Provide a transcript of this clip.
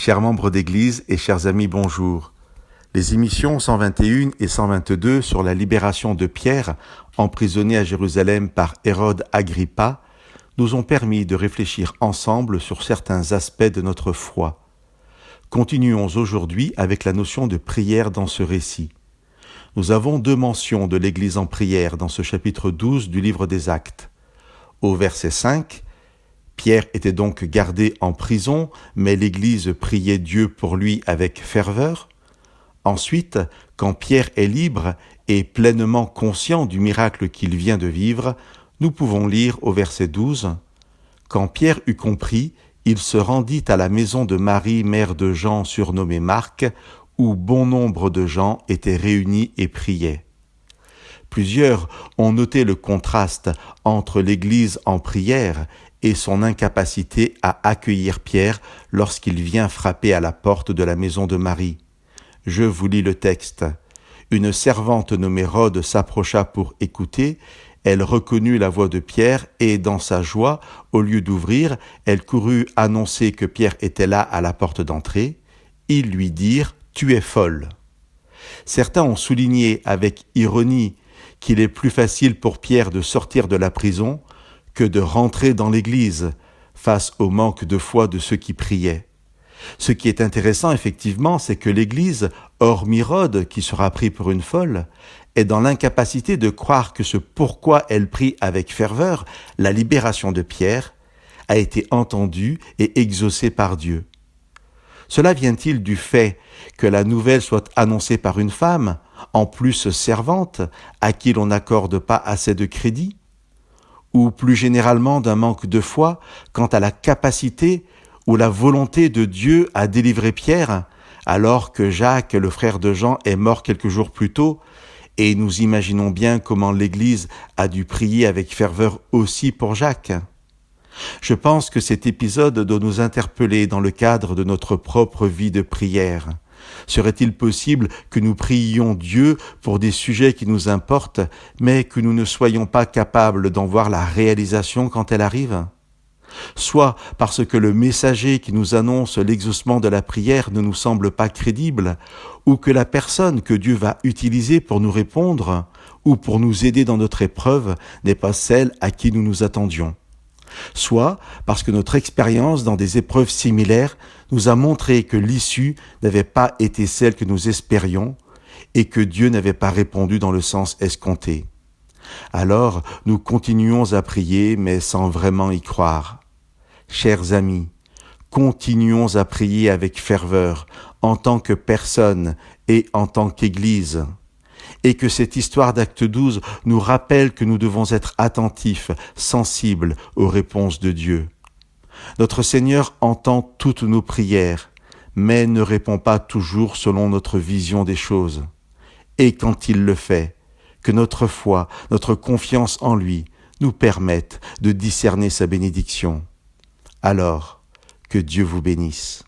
Chers membres d'Église et chers amis, bonjour. Les émissions 121 et 122 sur la libération de Pierre, emprisonné à Jérusalem par Hérode Agrippa, nous ont permis de réfléchir ensemble sur certains aspects de notre foi. Continuons aujourd'hui avec la notion de prière dans ce récit. Nous avons deux mentions de l'Église en prière dans ce chapitre 12 du livre des Actes. Au verset 5, Pierre était donc gardé en prison, mais l'Église priait Dieu pour lui avec ferveur. Ensuite, quand Pierre est libre et pleinement conscient du miracle qu'il vient de vivre, nous pouvons lire au verset 12 « Quand Pierre eut compris, il se rendit à la maison de Marie, mère de Jean, surnommée Marc, où bon nombre de gens étaient réunis et priaient. » Plusieurs ont noté le contraste entre l'Église en prière et son incapacité à accueillir Pierre lorsqu'il vient frapper à la porte de la maison de Marie. Je vous lis le texte. Une servante nommée Rhode s'approcha pour écouter. Elle reconnut la voix de Pierre et, dans sa joie, au lieu d'ouvrir, elle courut annoncer que Pierre était là à la porte d'entrée. Ils lui dirent « Tu es folle ». Certains ont souligné avec ironie qu'il est plus facile pour Pierre de sortir de la prison que de rentrer dans l'Église face au manque de foi de ceux qui priaient. Ce qui est intéressant, effectivement, c'est que l'Église, hormis Rhode, qui sera pris pour une folle, est dans l'incapacité de croire que ce pourquoi elle prie avec ferveur, la libération de Pierre, a été entendue et exaucée par Dieu. Cela vient-il du fait que la nouvelle soit annoncée par une femme, en plus servante, à qui l'on n'accorde pas assez de crédit? Ou plus généralement d'un manque de foi quant à la capacité ou la volonté de Dieu à délivrer Pierre, alors que Jacques, le frère de Jean, est mort quelques jours plus tôt, et nous imaginons bien comment l'Église a dû prier avec ferveur aussi pour Jacques. Je pense que cet épisode doit nous interpeller dans le cadre de notre propre vie de prière. Serait-il possible que nous prions Dieu pour des sujets qui nous importent, mais que nous ne soyons pas capables d'en voir la réalisation quand elle arrive ? Soit parce que le messager qui nous annonce l'exaucement de la prière ne nous semble pas crédible, ou que la personne que Dieu va utiliser pour nous répondre, ou pour nous aider dans notre épreuve, n'est pas celle à qui nous nous attendions. Soit parce que notre expérience dans des épreuves similaires nous a montré que l'issue n'avait pas été celle que nous espérions et que Dieu n'avait pas répondu dans le sens escompté. Alors, nous continuons à prier, mais sans vraiment y croire. Chers amis, continuons à prier avec ferveur, en tant que personne et en tant qu'Église. Et que cette histoire d'Acte 12 nous rappelle que nous devons être attentifs, sensibles aux réponses de Dieu. Notre Seigneur entend toutes nos prières, mais ne répond pas toujours selon notre vision des choses. Et quand il le fait, que notre foi, notre confiance en lui nous permettent de discerner sa bénédiction. Alors, que Dieu vous bénisse.